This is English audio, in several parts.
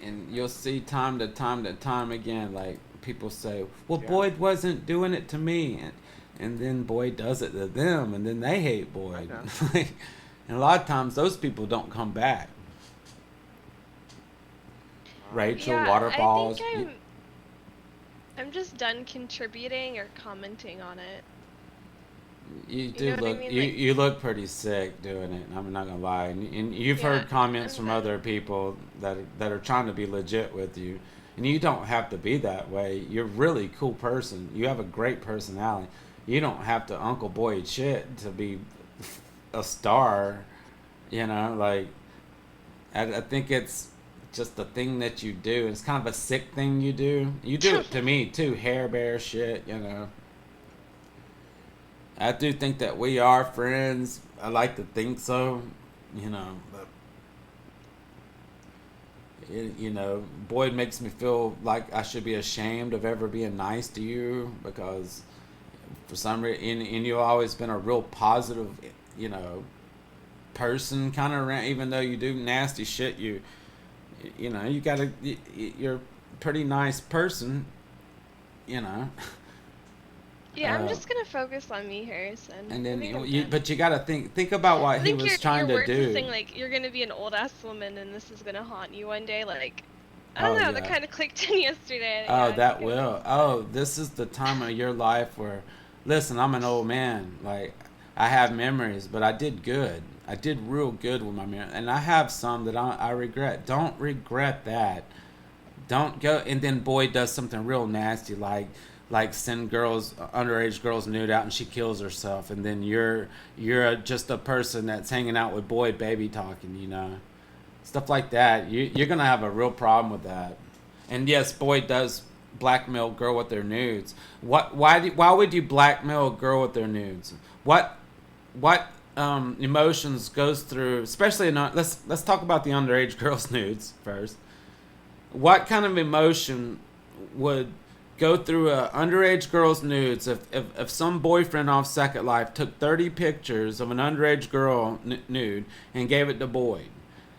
And you'll see time to time again, like people say, well, Yeah, Boyd wasn't doing it to me, and then Boyd does it to them, and then they hate I Boyd. know. Like, and a lot of times those people don't come back. Rachel Yeah, I think Waterfalls. I'm just done contributing or commenting on it. You You do know what I look mean? you look pretty sick doing it. I'm not gonna lie, and you've Yeah, heard comments I'm from done. other people that are trying to be legit with you, and you don't have to be that way. You're a really cool person. You have a great personality. You don't have to Uncle Boyd shit to be a star. Like I think it's just a thing that you do. It's kind of a sick thing you do. You do it to me too, hair bear shit. I do think that we are friends. I like to think so, but Boyd makes me feel like I should be ashamed of ever being nice to you because for some reason, and you've always been a real positive, you know, person kind of around. Even though you do nasty shit, you gotta, you're a pretty nice person, you know. Yeah, I'm Uh, just gonna focus on me, Harrison. and I then think I'm but done. you gotta think about what I he think was your trying to words is do. saying like you're gonna be an old ass woman and this is gonna haunt you one day. Like, I don't Oh know. That yeah. kind of clicked in yesterday. Yeah, Oh, I think that I'm gonna will. use that. Oh, this is the time of your life where, listen, I'm an old man. Like, I have memories, but I did good. I did real good with my memories. And I have some that I regret. Don't regret that. Don't go. And then Boyd does something real nasty, like send underage girls nude out, and she kills herself. And then just a person that's hanging out with Boyd, baby talking. Stuff like that. You're gonna have a real problem with that. And yes, Boyd does blackmail a girl with their nudes. Why would you blackmail a girl with their nudes? What emotions goes through, especially let's talk about the underage girl's nudes first. What kind of emotion would go through a underage girl's nudes if some boyfriend off Second Life took 30 pictures of an underage girl nude and gave it to Boyd?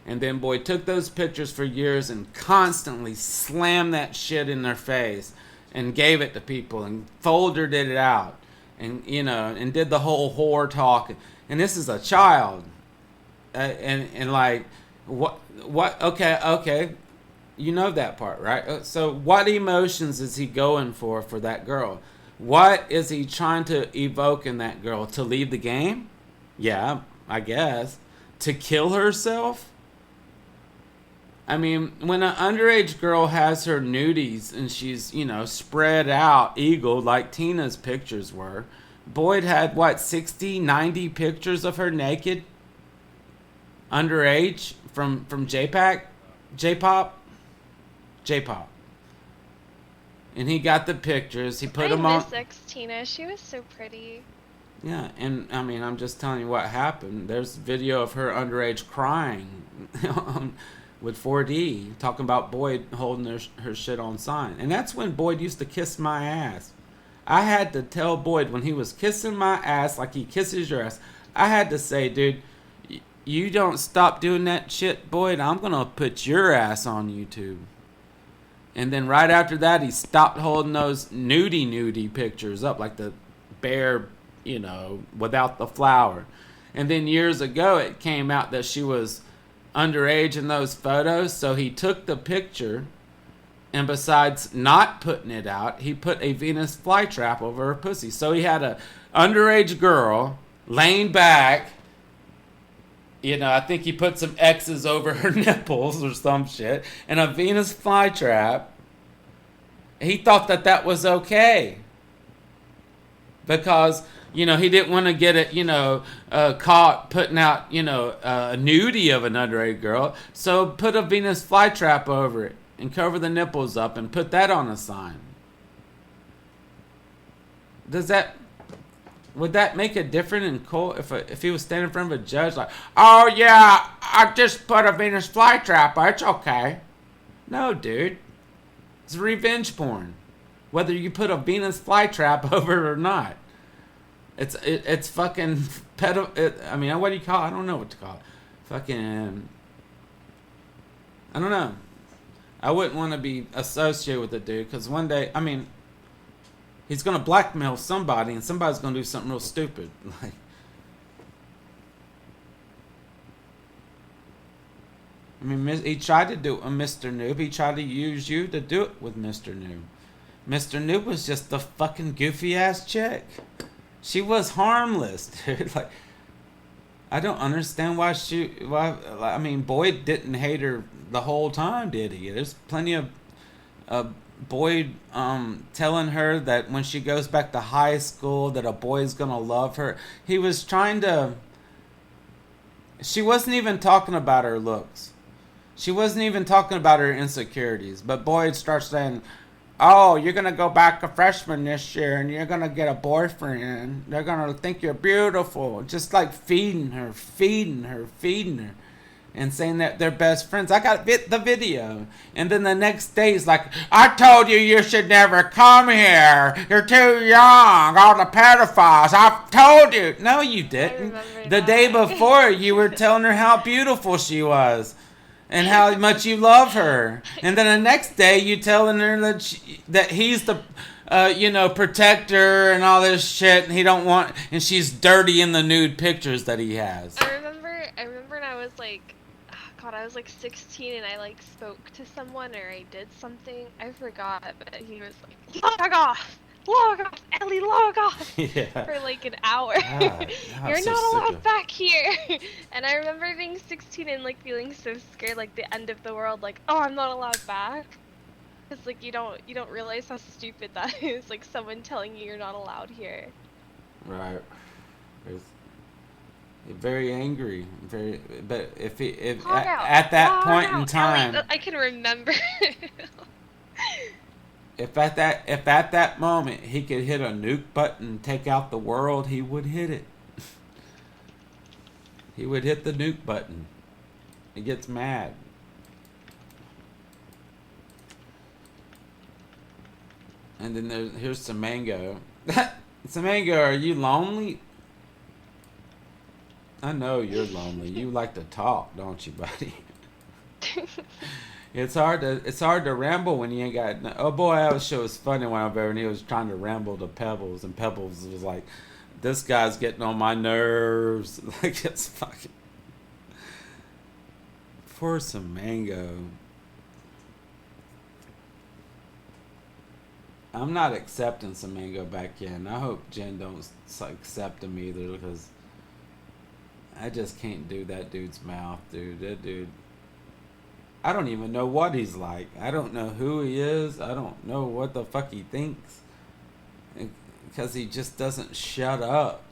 And then Boyd took those pictures for years and constantly slammed that shit in their face and gave it to people and folded it out and did the whole whore talk. And this is a child. And like, what, okay, you know that part, right? So what emotions is he going for that girl? What is he trying to evoke in that girl? To leave the game? Yeah, I guess. To kill herself? I mean, when an underage girl has her nudies and she's, spread out, eagled like Tina's pictures were, Boyd had, what, 60, 90 pictures of her naked? Underage? From JPAC? J-pop? J-pop. And he got the pictures. He put I them on. miss X Tina. She was so pretty. Yeah, and I mean, I'm just telling you what happened. There's video of her underage crying with 4D, talking about Boyd holding her shit on sign. And that's when Boyd used to kiss my ass. I had to tell Boyd when he was kissing my ass like he kisses your ass, I had to say, dude, you don't stop doing that shit, Boyd, I'm going to put your ass on YouTube. And then right after that, he stopped holding those nudie pictures up, like the bear, without the flower. And then years ago, it came out that she was underage in those photos. So he took the picture, and besides not putting it out, he put a Venus flytrap over her pussy. So he had a underage girl laying back. I think he put some X's over her nipples or some shit, and a Venus flytrap. He thought that was okay because he didn't want to get it caught putting out a nudie of an underage girl. So put a Venus flytrap over it and cover the nipples up and put that on a sign. Does that Would that make a difference in court if he was standing in front of a judge like, oh yeah, I just put a Venus flytrap, it's okay. No, dude. It's revenge porn. Whether you put a Venus flytrap over it or not. It's fucking I mean, what do you call it? I don't know what to call it. Fucking, I don't know. I wouldn't want to be associated with the dude because one day, I mean, he's gonna blackmail somebody, and somebody's gonna do something real stupid. Like, I mean, he tried to do it with Mr. Noob. He tried to use you to do it with Mr. Noob. Mr. Noob was just a fucking goofy ass chick. She was harmless, dude. Like, I don't understand why. I mean, Boyd didn't hate her the whole time, did he? There's plenty of Boyd telling her that when she goes back to high school that a boy's gonna love her. He was trying to. She wasn't even talking about her looks. She wasn't even talking about her insecurities. But Boyd starts saying, "Oh, you're gonna go back a freshman this year, and you're gonna get a boyfriend. They're gonna think you're beautiful." Just like feeding her, and saying that they're best friends. I got the video, and then the next day he's like, "I told you should never come here. You're too young. All the pedophiles. I've told you." No, you didn't. The day before, you were telling her how beautiful she was. And how much you love her, and then the next day you telling her that he's the, protector and all this shit, and he don't want, and she's dirty in the nude pictures that he has. I remember when I was like, oh God, I was like 16 and I like spoke to someone or I did something. I forgot, but he was like, log off, Ellie, log off, Yeah. for like an hour. You're so not sick allowed of- back here. And I remember being 16 and like feeling so scared, like the end of the world, like, oh, I'm not allowed back. Cause like you don't realize how stupid that is, like someone telling you you're not allowed here. Right. Very angry. But if Log out, at that log point in out, time, Ellie, I can remember. if at that moment he could hit a nuke button and take out the world, he would hit it. He would hit the nuke button. He gets mad. And then here's Samango. Samango, are you lonely? I know you're lonely. You like to talk, don't you, buddy? It's hard to ramble when you ain't got. Oh boy, that show was funny when I was there, and he was trying to ramble to Pebbles, and Pebbles was like, "This guy's getting on my nerves." Like, it's fucking. For some mango. I'm not accepting some mango back in. I hope Jen don't accept him either, because I just can't do that dude's mouth, dude. That dude. I don't even know what he's like. I don't know who he is. I don't know what the fuck he thinks. Because he just doesn't shut up.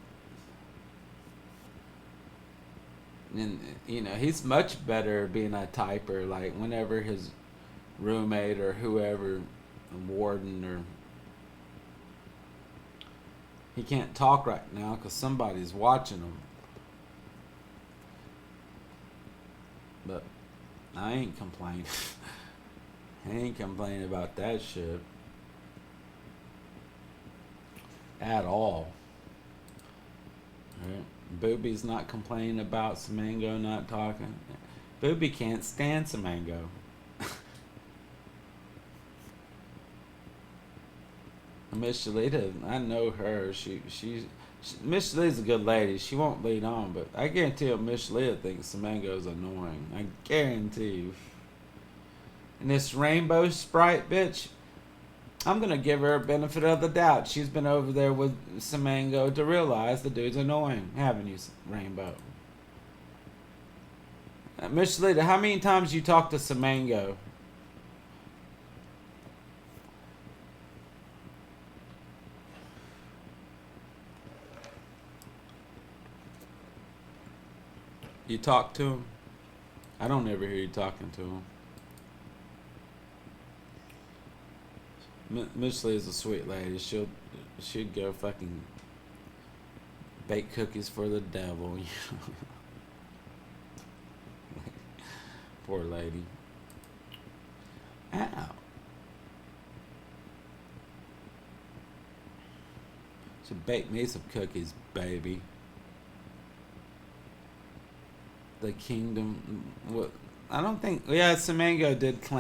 And, he's much better being a typer. Like, whenever his roommate or whoever, a warden or... He can't talk right now because somebody's watching him. But... I ain't complaining. I ain't complaining about that shit. At all. Right? Booby's not complaining about Samango not talking. Booby can't stand Samango. Miss Shalita, I know her. Miss Shalita's a good lady. She won't lead on, but I guarantee you Miss Shalita thinks Samango's annoying. I guarantee you. And this rainbow sprite bitch, I'm gonna give her a benefit of the doubt. She's been over there with Samango to realize the dude's annoying, haven't you, Rainbow? Miss Shalita, how many times you talked to Samango? You talk to him? I don't ever hear you talking to him. Miss Lee is a sweet lady. She'd go fucking bake cookies for the devil. Poor lady. Ow. Should bake me some cookies, baby. The kingdom. What? I don't think. Yeah, Samango did claim.